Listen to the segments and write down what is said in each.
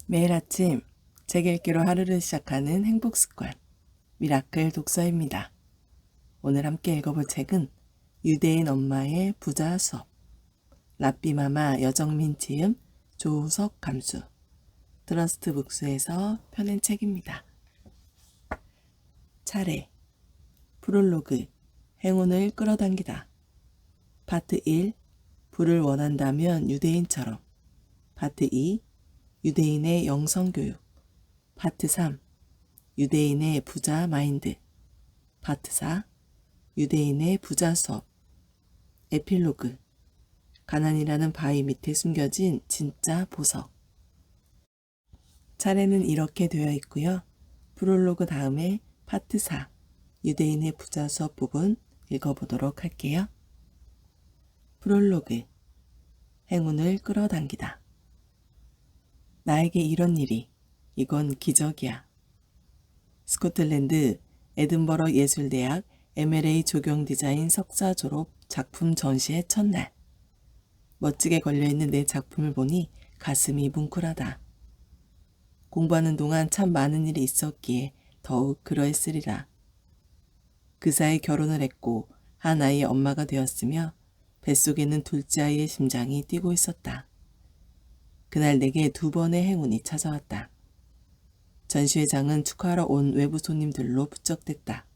매일 아침 책 읽기로 하루를 시작하는 행복 습관 미라클 독서입니다. 오늘 함께 읽어볼 책은 유대인 엄마의 부자 수업, 라삐마마 여정민 지음, 조우석 감수, 트러스트 북스에서 펴낸 책입니다. 차례, 프롤로그, 행운을 끌어당기다. 파트 1, 부를 원한다면 유대인처럼. 파트 2, 유대인의 영성교육. 파트 3, 유대인의 부자 마인드. 파트 4, 유대인의 부자 수업. 에필로그, 가난이라는 바위 밑에 숨겨진 진짜 보석. 차례는 이렇게 되어 있고요. 프롤로그 다음에 파트 4, 유대인의 부자 수업 부분 읽어보도록 할게요. 프롤로그, 행운을 끌어당기다. 나에게 이런 일이, 이건 기적이야. 스코틀랜드 에든버러 예술대학 MLA 조경 디자인 석사 졸업 작품 전시회 첫날. 멋지게 걸려있는 내 작품을 보니 가슴이 뭉클하다. 공부하는 동안 참 많은 일이 있었기에 더욱 그러했으리라. 그 사이 결혼을 했고 한 아이의 엄마가 되었으며 뱃속에는 둘째 아이의 심장이 뛰고 있었다. 그날 내게 두 번의 행운이 찾아왔다. 전시회장은 축하하러 온 외부 손님들로 북적댔다.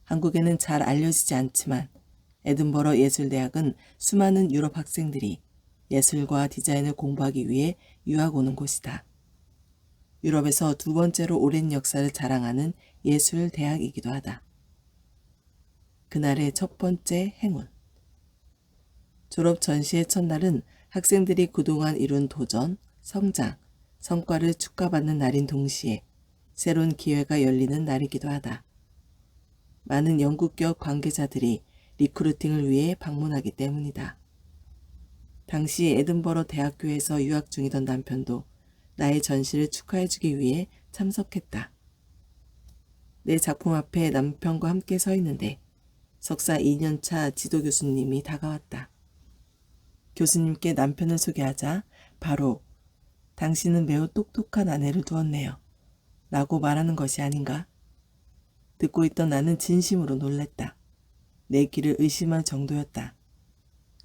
한국에는 잘 알려지지 않지만 에든버러 예술대학은 수많은 유럽 학생들이 예술과 디자인을 공부하기 위해 유학 오는 곳이다. 유럽에서 두 번째로 오랜 역사를 자랑하는 예술대학이기도 하다. 그날의 첫 번째 행운. 졸업 전시회 첫날은 학생들이 그동안 이룬 도전, 성장, 성과를 축하받는 날인 동시에 새로운 기회가 열리는 날이기도 하다. 많은 영국격 관계자들이 리크루팅을 위해 방문하기 때문이다. 당시 에든버러 대학교에서 유학 중이던 남편도 나의 전시를 축하해주기 위해 참석했다. 내 작품 앞에 남편과 함께 서 있는데 석사 2년차 지도 교수님이 다가왔다. 교수님께 남편을 소개하자 바로 당신은 매우 똑똑한 아내를 두었네요. 라고 말하는 것이 아닌가? 듣고 있던 나는 진심으로 놀랬다. 내 귀를 의심할 정도였다.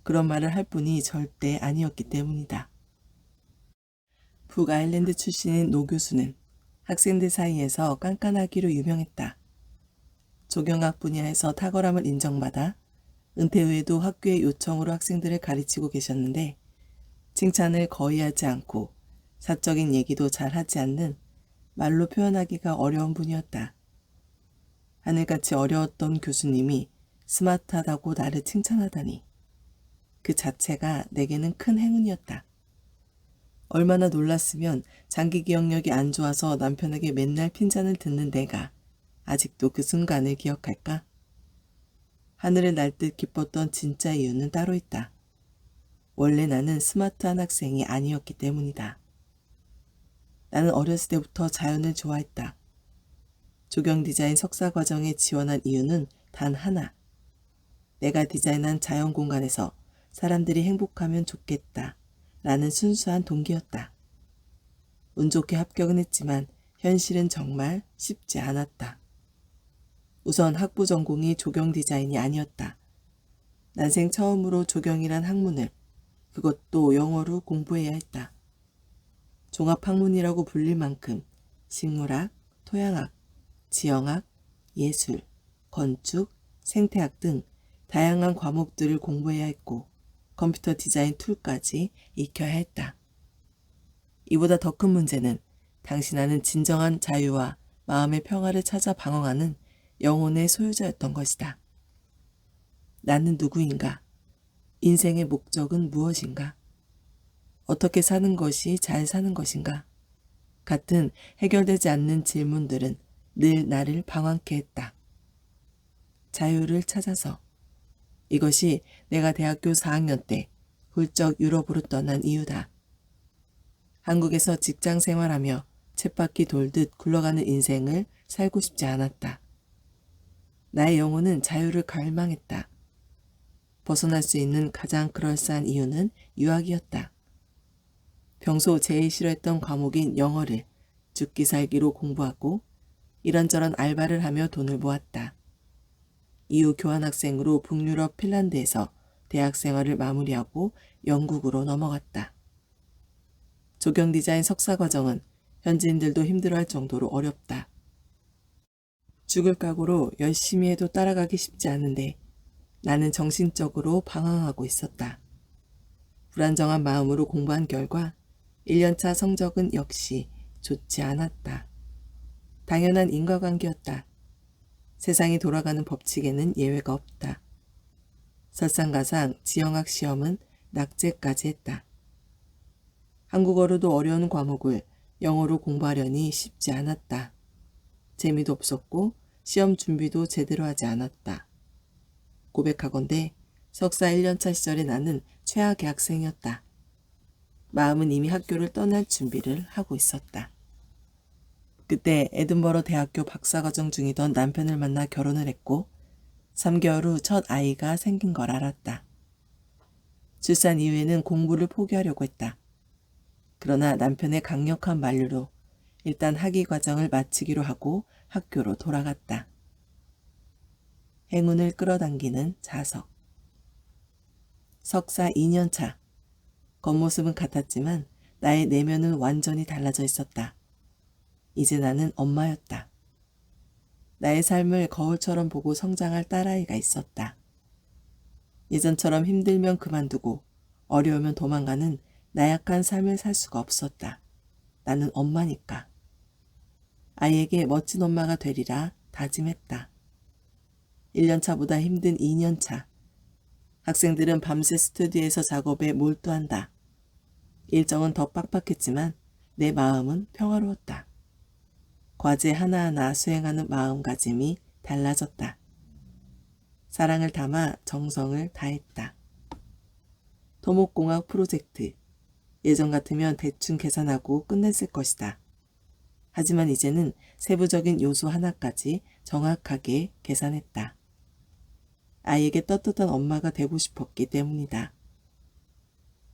그런 말을 할 분이 절대 아니었기 때문이다. 북아일랜드 출신인 노 교수는 학생들 사이에서 깐깐하기로 유명했다. 조경학 분야에서 탁월함을 인정받아 은퇴 후에도 학교의 요청으로 학생들을 가르치고 계셨는데 칭찬을 거의 하지 않고 사적인 얘기도 잘 하지 않는 말로 표현하기가 어려운 분이었다. 하늘같이 어려웠던 교수님이 스마트하다고 나를 칭찬하다니 그 자체가 내게는 큰 행운이었다. 얼마나 놀랐으면 장기 기억력이 안 좋아서 남편에게 맨날 핀잔을 듣는 내가 아직도 그 순간을 기억할까? 하늘을 날 듯 기뻤던 진짜 이유는 따로 있다. 원래 나는 스마트한 학생이 아니었기 때문이다. 나는 어렸을 때부터 자연을 좋아했다. 조경 디자인 석사 과정에 지원한 이유는 단 하나. 내가 디자인한 자연 공간에서 사람들이 행복하면 좋겠다 라는 순수한 동기였다. 운 좋게 합격은 했지만 현실은 정말 쉽지 않았다. 우선 학부 전공이 조경 디자인이 아니었다. 난생 처음으로 조경이란 학문을 그것도 영어로 공부해야 했다. 종합학문이라고 불릴 만큼 식물학, 토양학, 지형학, 예술, 건축, 생태학 등 다양한 과목들을 공부해야 했고 컴퓨터 디자인 툴까지 익혀야 했다. 이보다 더 큰 문제는 당신하는 진정한 자유와 마음의 평화를 찾아 방황하는 영혼의 소유자였던 것이다. 나는 누구인가? 인생의 목적은 무엇인가? 어떻게 사는 것이 잘 사는 것인가? 같은 해결되지 않는 질문들은 늘 나를 방황케 했다. 자유를 찾아서. 이것이 내가 대학교 4학년 때 훌쩍 유럽으로 떠난 이유다. 한국에서 직장 생활하며 쳇바퀴 돌듯 굴러가는 인생을 살고 싶지 않았다. 나의 영혼은 자유를 갈망했다. 벗어날 수 있는 가장 그럴싸한 이유는 유학이었다. 평소 제일 싫어했던 과목인 영어를 죽기 살기로 공부하고 이런저런 알바를 하며 돈을 모았다. 이후 교환학생으로 북유럽 핀란드에서 대학 생활을 마무리하고 영국으로 넘어갔다. 조경 디자인 석사 과정은 현지인들도 힘들어할 정도로 어렵다. 죽을 각오로 열심히 해도 따라가기 쉽지 않은데 나는 정신적으로 방황하고 있었다. 불안정한 마음으로 공부한 결과 1년차 성적은 역시 좋지 않았다. 당연한 인과관계였다. 세상이 돌아가는 법칙에는 예외가 없다. 설상가상 지형학 시험은 낙제까지 했다. 한국어로도 어려운 과목을 영어로 공부하려니 쉽지 않았다. 재미도 없었고 시험 준비도 제대로 하지 않았다. 고백하건대 석사 1년차 시절에 나는 최악의 학생이었다. 마음은 이미 학교를 떠날 준비를 하고 있었다. 그때 에든버러 대학교 박사과정 중이던 남편을 만나 결혼을 했고 3개월 후 첫 아이가 생긴 걸 알았다. 출산 이후에는 공부를 포기하려고 했다. 그러나 남편의 강력한 만류로 일단 학위 과정을 마치기로 하고 학교로 돌아갔다. 행운을 끌어당기는 자석. 석사 2년차. 겉모습은 같았지만 나의 내면은 완전히 달라져 있었다. 이제 나는 엄마였다. 나의 삶을 거울처럼 보고 성장할 딸아이가 있었다. 예전처럼 힘들면 그만두고 어려우면 도망가는 나약한 삶을 살 수가 없었다. 나는 엄마니까. 아이에게 멋진 엄마가 되리라 다짐했다. 1년차보다 힘든 2년차. 학생들은 밤새 스튜디오에서 작업에 몰두한다. 일정은 더 빡빡했지만 내 마음은 평화로웠다. 과제 하나하나 수행하는 마음가짐이 달라졌다. 사랑을 담아 정성을 다했다. 토목공학 프로젝트. 예전 같으면 대충 계산하고 끝냈을 것이다. 하지만 이제는 세부적인 요소 하나까지 정확하게 계산했다. 아이에게 떳떳한 엄마가 되고 싶었기 때문이다.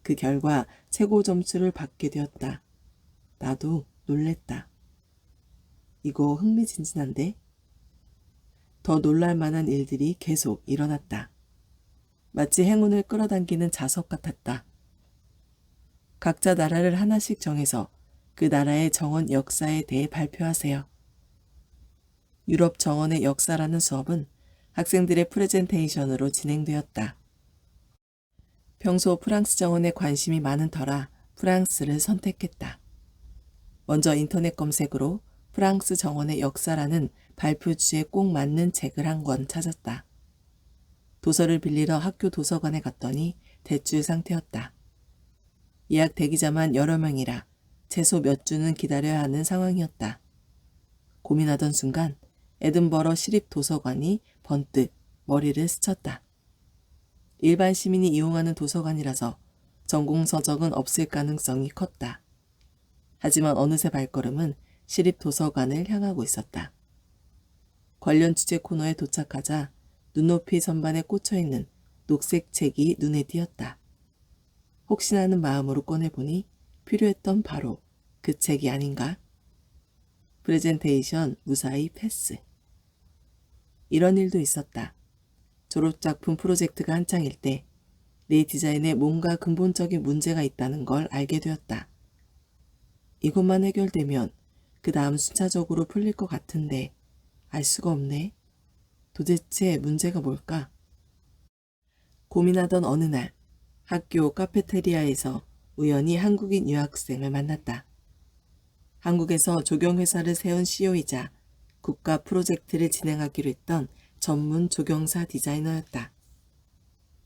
그 결과 최고 점수를 받게 되었다. 나도 놀랬다. 이거 흥미진진한데? 더 놀랄 만한 일들이 계속 일어났다. 마치 행운을 끌어당기는 자석 같았다. 각자 나라를 하나씩 정해서 그 나라의 정원 역사에 대해 발표하세요. 유럽 정원의 역사라는 수업은 학생들의 프레젠테이션으로 진행되었다. 평소 프랑스 정원에 관심이 많은 터라 프랑스를 선택했다. 먼저 인터넷 검색으로 프랑스 정원의 역사라는 발표 주제에 꼭 맞는 책을 한 권 찾았다. 도서를 빌리러 학교 도서관에 갔더니 대출 상태였다. 예약 대기자만 여러 명이라 최소 몇 주는 기다려야 하는 상황이었다. 고민하던 순간 에든버러 시립도서관이 번뜩 머리를 스쳤다. 일반 시민이 이용하는 도서관이라서 전공서적은 없을 가능성이 컸다. 하지만 어느새 발걸음은 시립도서관을 향하고 있었다. 관련 주제 코너에 도착하자 눈높이 전반에 꽂혀있는 녹색 책이 눈에 띄었다. 혹시나 하는 마음으로 꺼내보니 필요했던 바로 그 책이 아닌가? 프레젠테이션 무사히 패스. 이런 일도 있었다. 졸업작품 프로젝트가 한창일 때 내 디자인에 뭔가 근본적인 문제가 있다는 걸 알게 되었다. 이것만 해결되면 그 다음 순차적으로 풀릴 것 같은데 알 수가 없네. 도대체 문제가 뭘까? 고민하던 어느 날 학교 카페테리아에서 우연히 한국인 유학생을 만났다. 한국에서 조경회사를 세운 CEO이자 국가 프로젝트를 진행하기로 했던 전문 조경사 디자이너였다.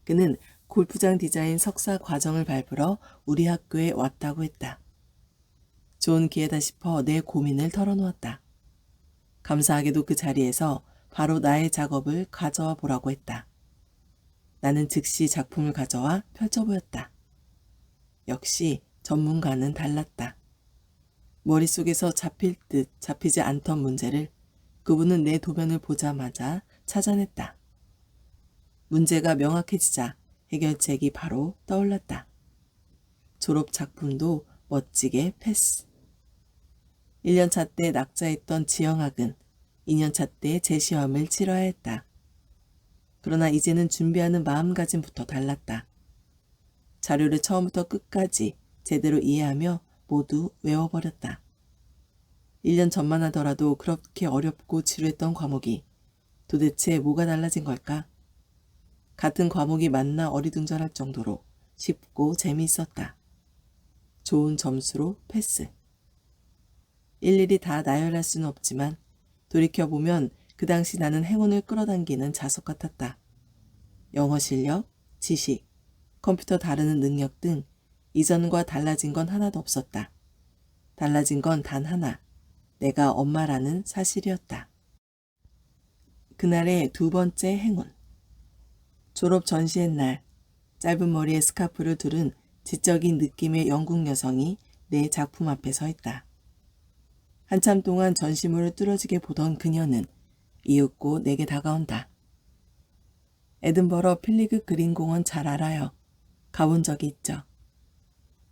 그는 골프장 디자인 석사 과정을 밟으러 우리 학교에 왔다고 했다. 좋은 기회다 싶어 내 고민을 털어놓았다. 감사하게도 그 자리에서 바로 나의 작업을 가져와 보라고 했다. 나는 즉시 작품을 가져와 펼쳐보였다. 역시 전문가는 달랐다. 머릿속에서 잡힐 듯 잡히지 않던 문제를 그분은 내 도면을 보자마자 찾아냈다. 문제가 명확해지자 해결책이 바로 떠올랐다. 졸업 작품도 멋지게 패스. 1년차 때 낙자했던 지형학은 2년차 때 재시험을 치러야 했다. 그러나 이제는 준비하는 마음가짐부터 달랐다. 자료를 처음부터 끝까지 제대로 이해하며 모두 외워버렸다. 1년 전만 하더라도 그렇게 어렵고 지루했던 과목이 도대체 뭐가 달라진 걸까? 같은 과목이 맞나 어리둥절할 정도로 쉽고 재미있었다. 좋은 점수로 패스. 일일이 다 나열할 수는 없지만 돌이켜보면 그 당시 나는 행운을 끌어당기는 자석 같았다. 영어 실력, 지식, 컴퓨터 다루는 능력 등 이전과 달라진 건 하나도 없었다. 달라진 건 단 하나, 내가 엄마라는 사실이었다. 그날의 두 번째 행운. 졸업 전시회 날 짧은 머리에 스카프를 두른 지적인 느낌의 영국 여성이 내 작품 앞에 서 있다. 한참 동안 전시물을 뚫어지게 보던 그녀는 이윽고 내게 다가온다. 에든버러 필리그 그린 공원 잘 알아요. 가본 적이 있죠.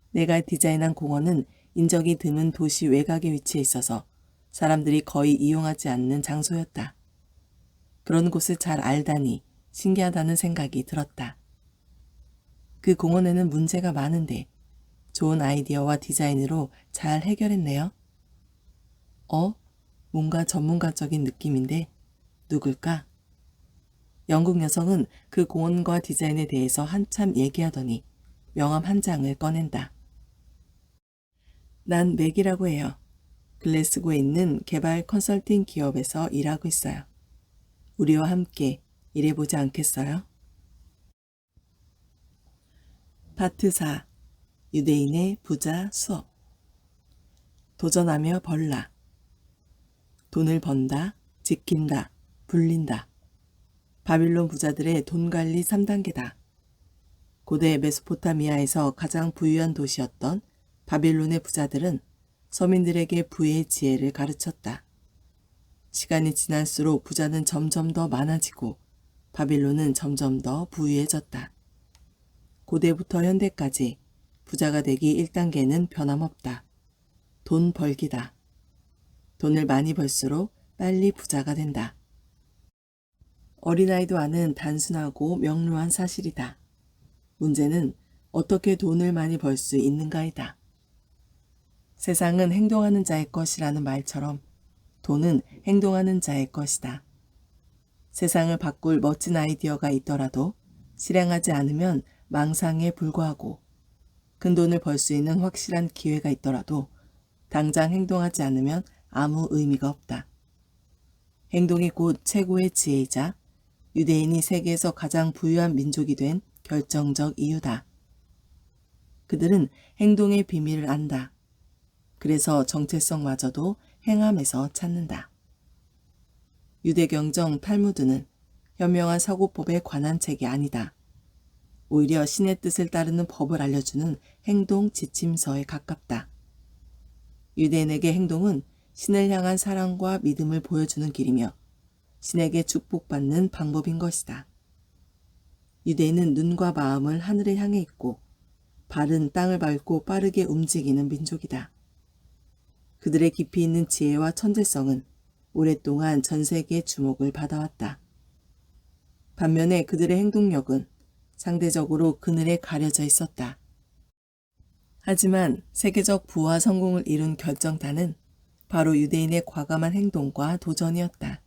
내가 디자인한 공원은 인적이 드문 도시 외곽에 위치해 있어서 사람들이 거의 이용하지 않는 장소였다. 그런 곳을 잘 알다니 신기하다는 생각이 들었다. 그 공원에는 문제가 많은데 좋은 아이디어와 디자인으로 잘 해결했네요. 뭔가 전문가적인 느낌인데 누굴까? 영국 여성은 그 공원과 디자인에 대해서 한참 얘기하더니 명함 한 장을 꺼낸다. 난 맥이라고 해요. 글래스고에 있는 개발 컨설팅 기업에서 일하고 있어요. 우리와 함께 일해보지 않겠어요? 파트 4. 유대인의 부자 수업. 도전하며 벌라. 돈을 번다, 지킨다, 불린다. 바빌론 부자들의 돈 관리 3단계다. 고대 메소포타미아에서 가장 부유한 도시였던 바빌론의 부자들은 서민들에게 부의 지혜를 가르쳤다. 시간이 지날수록 부자는 점점 더 많아지고 바빌론은 점점 더 부유해졌다. 고대부터 현대까지 부자가 되기 1단계는 변함없다. 돈 벌기다. 돈을 많이 벌수록 빨리 부자가 된다. 어린아이도 아는 단순하고 명료한 사실이다. 문제는 어떻게 돈을 많이 벌 수 있는가이다. 세상은 행동하는 자의 것이라는 말처럼 돈은 행동하는 자의 것이다. 세상을 바꿀 멋진 아이디어가 있더라도 실행하지 않으면 망상에 불과하고 큰돈을 벌 수 있는 확실한 기회가 있더라도 당장 행동하지 않으면 아무 의미가 없다. 행동이 곧 최고의 지혜이자 유대인이 세계에서 가장 부유한 민족이 된 결정적 이유다. 그들은 행동의 비밀을 안다. 그래서 정체성마저도 행함에서 찾는다. 유대경정 탈무드는 현명한 사고법에 관한 책이 아니다. 오히려 신의 뜻을 따르는 법을 알려주는 행동 지침서에 가깝다. 유대인에게 행동은 신을 향한 사랑과 믿음을 보여주는 길이며 신에게 축복받는 방법인 것이다. 유대인은 눈과 마음을 하늘을 향해 있고 발은 땅을 밟고 빠르게 움직이는 민족이다. 그들의 깊이 있는 지혜와 천재성은 오랫동안 전 세계의 주목을 받아왔다. 반면에 그들의 행동력은 상대적으로 그늘에 가려져 있었다. 하지만 세계적 부와 성공을 이룬 결정타는 바로 유대인의 과감한 행동과 도전이었다.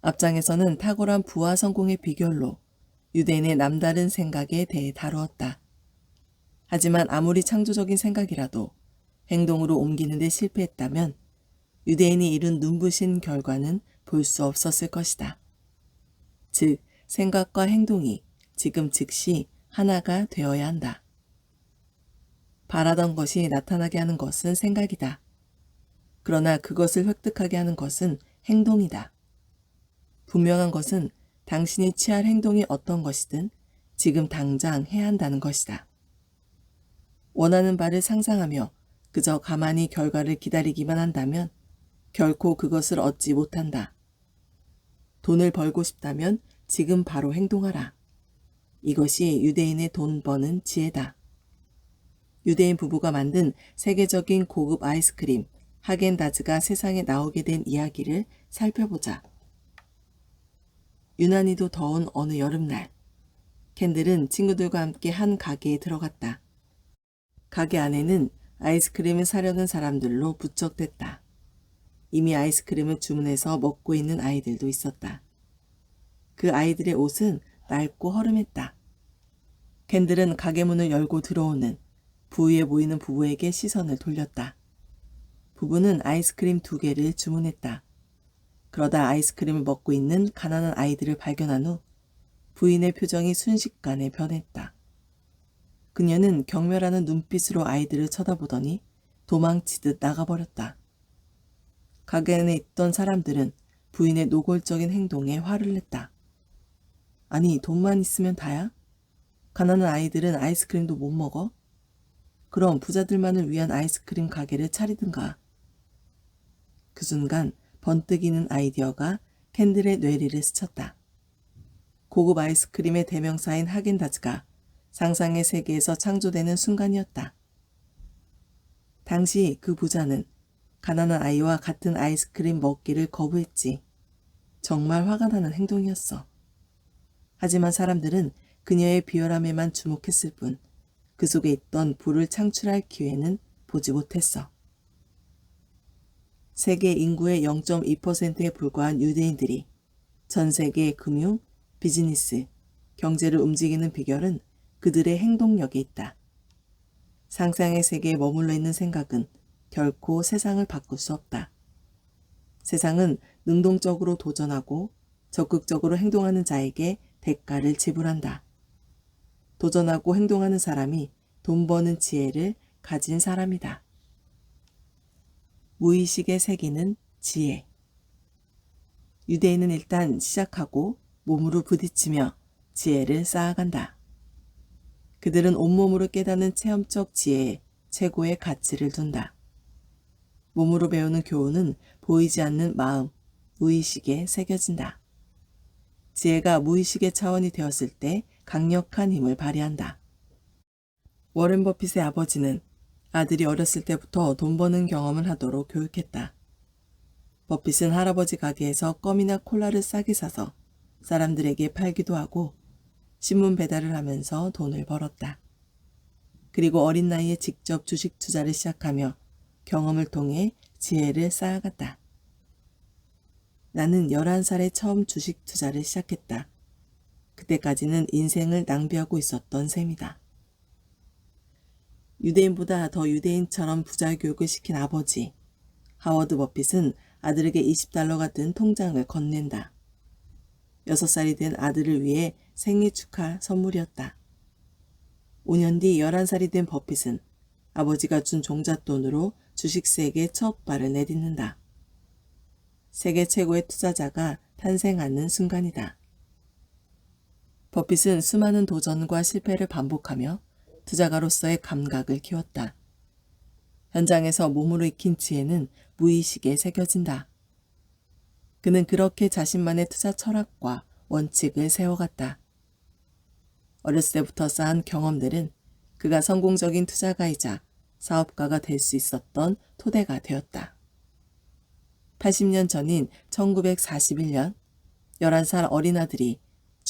앞장에서는 탁월한 부와 성공의 비결로 유대인의 남다른 생각에 대해 다루었다. 하지만 아무리 창조적인 생각이라도 행동으로 옮기는 데 실패했다면 유대인이 이룬 눈부신 결과는 볼 수 없었을 것이다. 즉, 생각과 행동이 지금 즉시 하나가 되어야 한다. 바라던 것이 나타나게 하는 것은 생각이다. 그러나 그것을 획득하게 하는 것은 행동이다. 분명한 것은 당신이 취할 행동이 어떤 것이든 지금 당장 해야 한다는 것이다. 원하는 바를 상상하며 그저 가만히 결과를 기다리기만 한다면 결코 그것을 얻지 못한다. 돈을 벌고 싶다면 지금 바로 행동하라. 이것이 유대인의 돈 버는 지혜다. 유대인 부부가 만든 세계적인 고급 아이스크림 하겐다즈가 세상에 나오게 된 이야기를 살펴보자. 유난히도 더운 어느 여름날, 캔들은 친구들과 함께 한 가게에 들어갔다. 가게 안에는 아이스크림을 사려는 사람들로 부쩍댔다. 이미 아이스크림을 주문해서 먹고 있는 아이들도 있었다. 그 아이들의 옷은 낡고 허름했다. 캔들은 가게 문을 열고 들어오는 부위에 보이는 부부에게 시선을 돌렸다. 부부는 아이스크림 2개를 주문했다. 그러다 아이스크림을 먹고 있는 가난한 아이들을 발견한 후 부인의 표정이 순식간에 변했다. 그녀는 경멸하는 눈빛으로 아이들을 쳐다보더니 도망치듯 나가버렸다. 가게 안에 있던 사람들은 부인의 노골적인 행동에 화를 냈다. 아니, 돈만 있으면 다야? 가난한 아이들은 아이스크림도 못 먹어? 그럼 부자들만을 위한 아이스크림 가게를 차리든가. 그 순간 번뜩이는 아이디어가 캔들의 뇌리를 스쳤다. 고급 아이스크림의 대명사인 하겐다즈가 상상의 세계에서 창조되는 순간이었다. 당시 그 부자는 가난한 아이와 같은 아이스크림 먹기를 거부했지. 정말 화가 나는 행동이었어. 하지만 사람들은 그녀의 비열함에만 주목했을 뿐 그 속에 있던 부를 창출할 기회는 보지 못했어. 세계 인구의 0.2%에 불과한 유대인들이 전 세계의 금융, 비즈니스, 경제를 움직이는 비결은 그들의 행동력에 있다. 상상의 세계에 머물러 있는 생각은 결코 세상을 바꿀 수 없다. 세상은 능동적으로 도전하고 적극적으로 행동하는 자에게 대가를 지불한다. 도전하고 행동하는 사람이 돈 버는 지혜를 가진 사람이다. 무의식에 새기는 지혜. 유대인은 일단 시작하고 몸으로 부딪히며 지혜를 쌓아간다. 그들은 온몸으로 깨닫는 체험적 지혜에 최고의 가치를 둔다. 몸으로 배우는 교훈은 보이지 않는 마음, 무의식에 새겨진다. 지혜가 무의식의 차원이 되었을 때 강력한 힘을 발휘한다. 워렌 버핏의 아버지는 아들이 어렸을 때부터 돈 버는 경험을 하도록 교육했다. 버핏은 할아버지 가게에서 껌이나 콜라를 싸게 사서 사람들에게 팔기도 하고 신문 배달을 하면서 돈을 벌었다. 그리고 어린 나이에 직접 주식 투자를 시작하며 경험을 통해 지혜를 쌓아갔다. 나는 11살에 처음 주식 투자를 시작했다. 그때까지는 인생을 낭비하고 있었던 셈이다. 유대인보다 더 유대인처럼 부자 교육을 시킨 아버지, 하워드 버핏은 아들에게 $20가 든 통장을 건넨다. 6살이 된 아들을 위해 생일 축하 선물이었다. 5년 뒤 11살이 된 버핏은 아버지가 준 종잣돈으로 주식세계에 첫 발을 내딛는다. 세계 최고의 투자자가 탄생하는 순간이다. 버핏은 수많은 도전과 실패를 반복하며 투자가로서의 감각을 키웠다. 현장에서 몸으로 익힌 지혜는 무의식에 새겨진다. 그는 그렇게 자신만의 투자 철학과 원칙을 세워갔다. 어렸을 때부터 쌓은 경험들은 그가 성공적인 투자가이자 사업가가 될 수 있었던 토대가 되었다. 80년 전인 1941년 11살 어린 아들이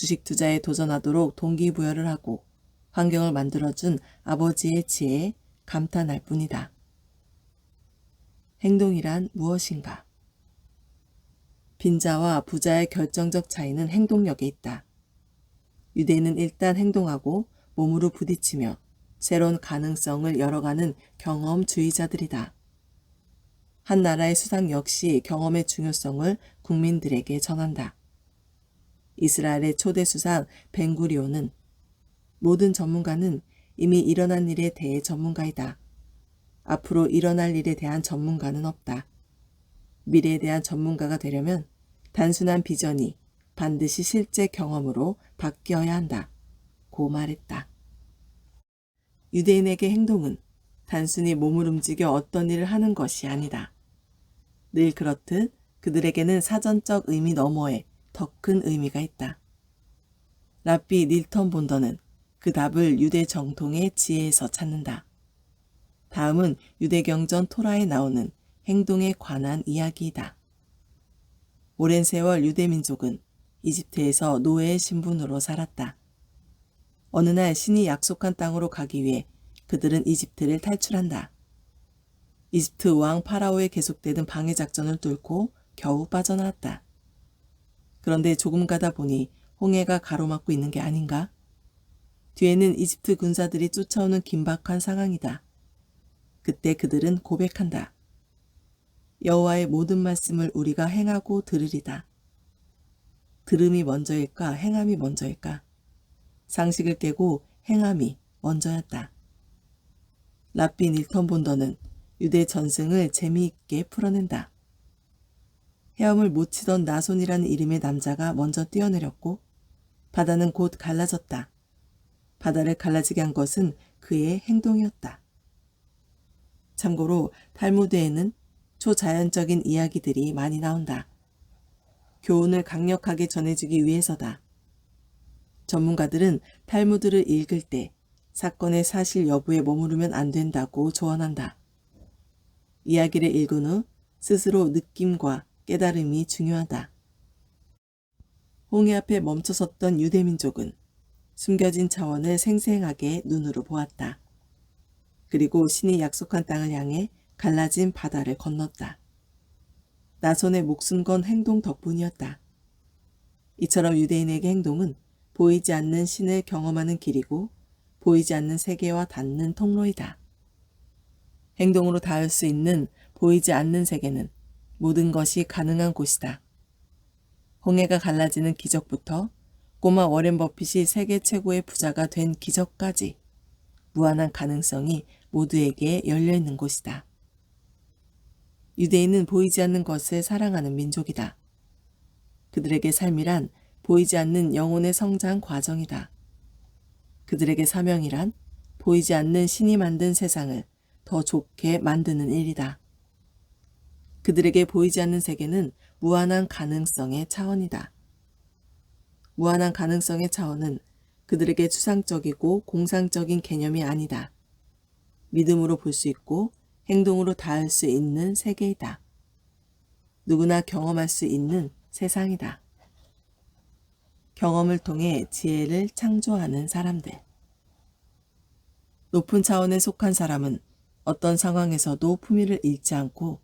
주식 투자에 도전하도록 동기부여를 하고 환경을 만들어준 아버지의 지혜에 감탄할 뿐이다. 행동이란 무엇인가? 빈자와 부자의 결정적 차이는 행동력에 있다. 유대인은 일단 행동하고 몸으로 부딪히며 새로운 가능성을 열어가는 경험주의자들이다. 한 나라의 수상 역시 경험의 중요성을 국민들에게 전한다. 이스라엘의 초대 수상 벤구리온은 모든 전문가는 이미 일어난 일에 대해 전문가이다. 앞으로 일어날 일에 대한 전문가는 없다. 미래에 대한 전문가가 되려면 단순한 비전이 반드시 실제 경험으로 바뀌어야 한다. 고 말했다. 유대인에게 행동은 단순히 몸을 움직여 어떤 일을 하는 것이 아니다. 늘 그렇듯 그들에게는 사전적 의미 너머에 더 큰 의미가 있다. 랍비 닐턴 본더는 그 답을 유대 정통의 지혜에서 찾는다. 다음은 유대경전 토라에 나오는 행동에 관한 이야기이다. 오랜 세월 유대민족은 이집트에서 노예의 신분으로 살았다. 어느 날 신이 약속한 땅으로 가기 위해 그들은 이집트를 탈출한다. 이집트 왕 파라오의 계속되는 방해 작전을 뚫고 겨우 빠져나왔다. 그런데 조금 가다 보니 홍해가 가로막고 있는 게 아닌가? 뒤에는 이집트 군사들이 쫓아오는 긴박한 상황이다. 그때 그들은 고백한다. 여호와의 모든 말씀을 우리가 행하고 들으리다. 들음이 먼저일까 행함이 먼저일까? 상식을 깨고 행함이 먼저였다. 랍비 닐턴 본더는 유대 전승을 재미있게 풀어낸다. 헤엄을 못 치던 나손이라는 이름의 남자가 먼저 뛰어내렸고 바다는 곧 갈라졌다. 바다를 갈라지게 한 것은 그의 행동이었다. 참고로 탈무드에는 초자연적인 이야기들이 많이 나온다. 교훈을 강력하게 전해주기 위해서다. 전문가들은 탈무드를 읽을 때 사건의 사실 여부에 머무르면 안 된다고 조언한다. 이야기를 읽은 후 스스로 느낌과 깨달음이 중요하다. 홍해 앞에 멈춰섰던 유대민족은 숨겨진 차원을 생생하게 눈으로 보았다. 그리고 신이 약속한 땅을 향해 갈라진 바다를 건넜다. 나손의 목숨 건 행동 덕분이었다. 이처럼 유대인에게 행동은 보이지 않는 신을 경험하는 길이고 보이지 않는 세계와 닿는 통로이다. 행동으로 닿을 수 있는 보이지 않는 세계는 모든 것이 가능한 곳이다. 홍해가 갈라지는 기적부터 꼬마 워렌 버핏이 세계 최고의 부자가 된 기적까지 무한한 가능성이 모두에게 열려있는 곳이다. 유대인은 보이지 않는 것을 사랑하는 민족이다. 그들에게 삶이란 보이지 않는 영혼의 성장 과정이다. 그들에게 사명이란 보이지 않는 신이 만든 세상을 더 좋게 만드는 일이다. 그들에게 보이지 않는 세계는 무한한 가능성의 차원이다. 무한한 가능성의 차원은 그들에게 추상적이고 공상적인 개념이 아니다. 믿음으로 볼 수 있고 행동으로 닿을 수 있는 세계이다. 누구나 경험할 수 있는 세상이다. 경험을 통해 지혜를 창조하는 사람들. 높은 차원에 속한 사람은 어떤 상황에서도 품위를 잃지 않고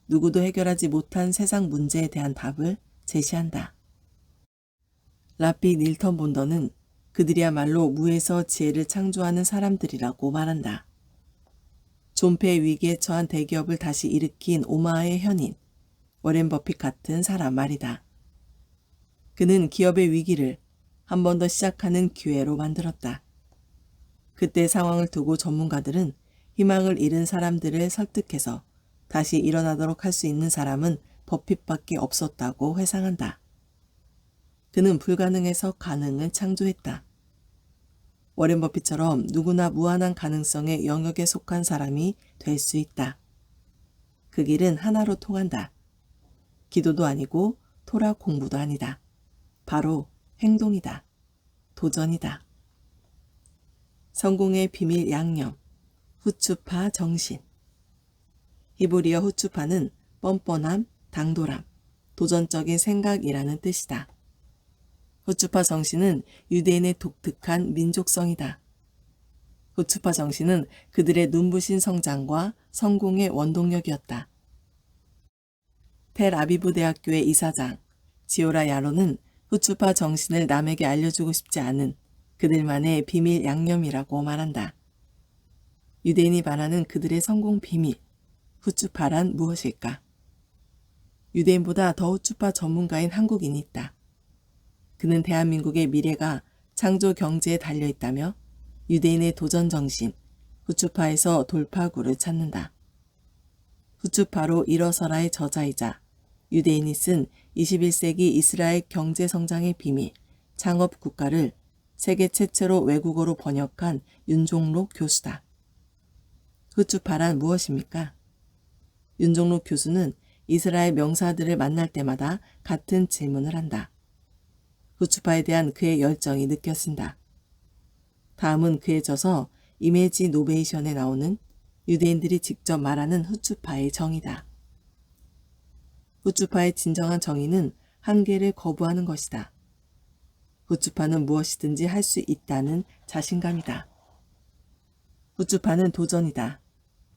누구도 해결하지 못한 세상 문제에 대한 답을 제시한다. 랍비 닐턴 본더는 그들이야말로 무에서 지혜를 창조하는 사람들이라고 말한다. 존폐의 위기에 처한 대기업을 다시 일으킨 오마하의 현인, 워렌 버핏 같은 사람 말이다. 그는 기업의 위기를 한 번 더 시작하는 기회로 만들었다. 그때 상황을 두고 전문가들은 희망을 잃은 사람들을 설득해서 다시 일어나도록 할 수 있는 사람은 버핏밖에 없었다고 회상한다. 그는 불가능에서 가능을 창조했다. 워렌 버핏처럼 누구나 무한한 가능성의 영역에 속한 사람이 될 수 있다. 그 길은 하나로 통한다. 기도도 아니고 토라 공부도 아니다. 바로 행동이다. 도전이다. 성공의 비밀 양념, 후추파 정신. 히브리어 후추파는 뻔뻔함, 당돌함, 도전적인 생각이라는 뜻이다. 후추파 정신은 유대인의 독특한 민족성이다. 후추파 정신은 그들의 눈부신 성장과 성공의 원동력이었다. 텔아비브 대학교의 이사장 지오라 야로는 후추파 정신을 남에게 알려주고 싶지 않은 그들만의 비밀 양념이라고 말한다. 유대인이 말하는 그들의 성공 비밀, 후추파란 무엇일까? 유대인보다 더 후추파 전문가인 한국인이 있다. 그는 대한민국의 미래가 창조 경제에 달려있다며 유대인의 도전 정신, 후추파에서 돌파구를 찾는다. 후추파로 일어서라의 저자이자 유대인이 쓴 21세기 이스라엘 경제 성장의 비밀, 창업 국가를 세계 최초로 외국어로 번역한 윤종록 교수다. 후추파란 무엇입니까? 윤종록 교수는 이스라엘 명사들을 만날 때마다 같은 질문을 한다. 후추파에 대한 그의 열정이 느껴진다. 다음은 그의 저서 이미지 노베이션에 나오는 유대인들이 직접 말하는 후추파의 정의다. 후추파의 진정한 정의는 한계를 거부하는 것이다. 후추파는 무엇이든지 할 수 있다는 자신감이다. 후추파는 도전이다.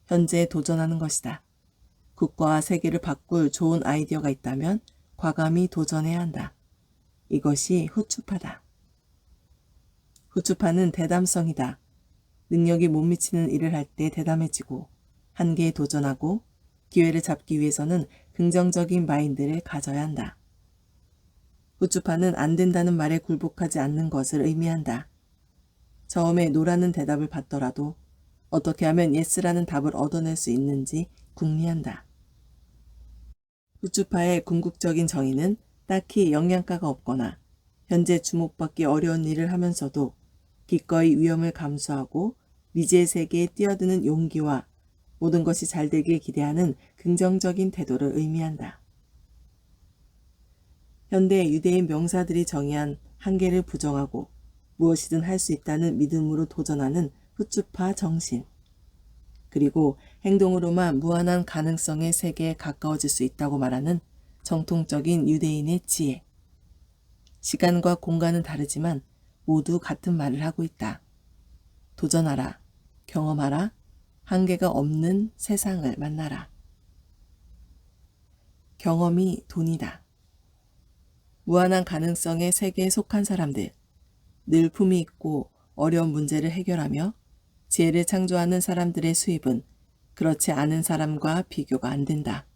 현재에 도전하는 것이다. 국가와 세계를 바꿀 좋은 아이디어가 있다면 과감히 도전해야 한다. 이것이 후추파다. 후추파는 대담성이다. 능력이 못 미치는 일을 할 때 대담해지고 한계에 도전하고 기회를 잡기 위해서는 긍정적인 마인드를 가져야 한다. 후추파는 안 된다는 말에 굴복하지 않는 것을 의미한다. 처음에 노라는 대답을 받더라도 어떻게 하면 예스라는 답을 얻어낼 수 있는지 궁리한다. 후추파의 궁극적인 정의는 딱히 영양가가 없거나 현재 주목받기 어려운 일을 하면서도 기꺼이 위험을 감수하고 미지의 세계에 뛰어드는 용기와 모든 것이 잘 되길 기대하는 긍정적인 태도를 의미한다. 현대 유대인 명사들이 정의한 한계를 부정하고 무엇이든 할 수 있다는 믿음으로 도전하는 후추파 정신. 그리고 행동으로만 무한한 가능성의 세계에 가까워질 수 있다고 말하는 정통적인 유대인의 지혜. 시간과 공간은 다르지만 모두 같은 말을 하고 있다. 도전하라, 경험하라, 한계가 없는 세상을 만나라. 경험이 돈이다. 무한한 가능성의 세계에 속한 사람들, 늘 품위 있고 어려운 문제를 해결하며 지혜를 창조하는 사람들의 수입은 그렇지 않은 사람과 비교가 안 된다.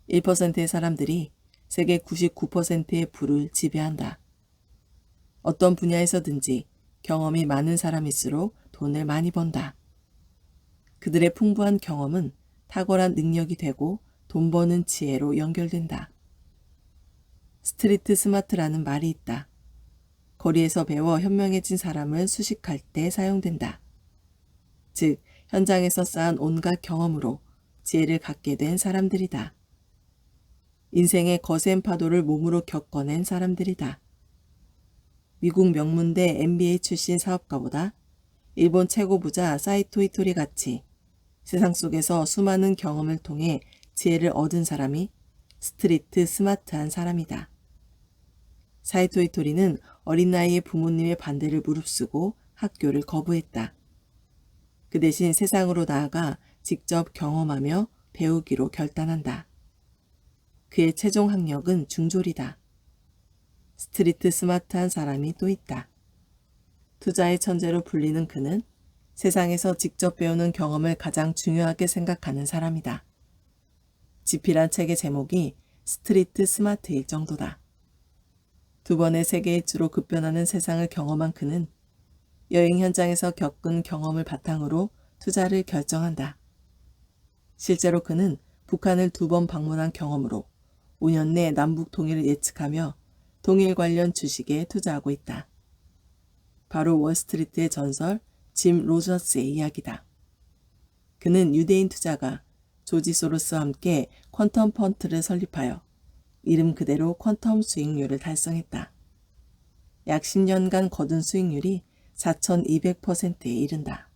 1%의 사람들이 세계 99%의 부를 지배한다. 어떤 분야에서든지 경험이 많은 사람일수록 돈을 많이 번다. 그들의 풍부한 경험은 탁월한 능력이 되고 돈 버는 지혜로 연결된다. 스트리트 스마트라는 말이 있다. 거리에서 배워 현명해진 사람을 수식할 때 사용된다. 즉, 현장에서 쌓은 온갖 경험으로 지혜를 갖게 된 사람들이다. 인생의 거센 파도를 몸으로 겪어낸 사람들이다. 미국 명문대 MBA 출신 사업가보다 일본 최고 부자 사이토 이토리 같이 세상 속에서 수많은 경험을 통해 지혜를 얻은 사람이 스트리트 스마트한 사람이다. 사이토 이토리는 어린 나이에 부모님의 반대를 무릅쓰고 학교를 거부했다. 그 대신 세상으로 나아가 직접 경험하며 배우기로 결단한다. 그의 최종 학력은 중졸이다. 스트리트 스마트한 사람이 또 있다. 투자의 천재로 불리는 그는 세상에서 직접 배우는 경험을 가장 중요하게 생각하는 사람이다. 집필한 책의 제목이 스트리트 스마트일 정도다. 두 번의 세계 일주로 급변하는 세상을 경험한 그는 여행 현장에서 겪은 경험을 바탕으로 투자를 결정한다. 실제로 그는 북한을 2번 방문한 경험으로 5년 내 남북 통일을 예측하며 통일 관련 주식에 투자하고 있다. 바로 월스트리트의 전설 짐 로저스의 이야기다. 그는 유대인 투자가 조지 소로스와 함께 퀀텀 펀드를 설립하여 이름 그대로 퀀텀 수익률을 달성했다. 약 10년간 거둔 수익률이 4200%에 이른다.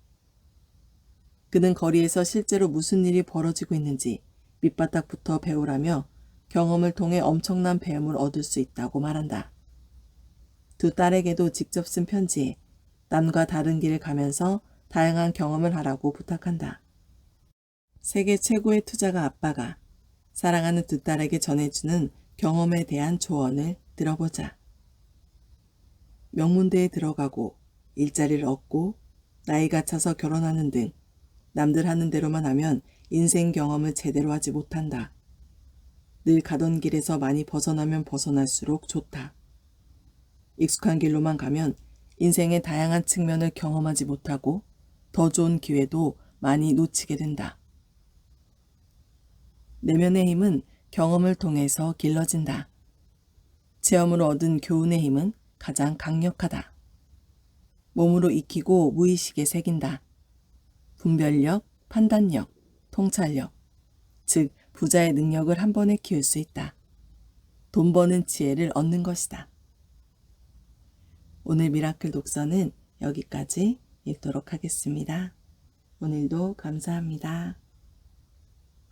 그는 거리에서 실제로 무슨 일이 벌어지고 있는지 밑바닥부터 배우라며 경험을 통해 엄청난 배움을 얻을 수 있다고 말한다. 두 딸에게도 직접 쓴 편지에 남과 다른 길을 가면서 다양한 경험을 하라고 부탁한다. 세계 최고의 투자가 아빠가 사랑하는 두 딸에게 전해주는 경험에 대한 조언을 들어보자. 명문대에 들어가고 일자리를 얻고 나이가 차서 결혼하는 등 남들 하는 대로만 하면 인생 경험을 제대로 하지 못한다. 늘 가던 길에서 많이 벗어나면 벗어날수록 좋다. 익숙한 길로만 가면 인생의 다양한 측면을 경험하지 못하고 더 좋은 기회도 많이 놓치게 된다. 내면의 힘은 경험을 통해서 길러진다. 체험으로 얻은 교훈의 힘은 가장 강력하다. 몸으로 익히고 무의식에 새긴다. 분별력, 판단력, 통찰력, 즉 부자의 능력을 한 번에 키울 수 있다. 돈 버는 지혜를 얻는 것이다. 오늘 미라클 독서는 여기까지 읽도록 하겠습니다. 오늘도 감사합니다.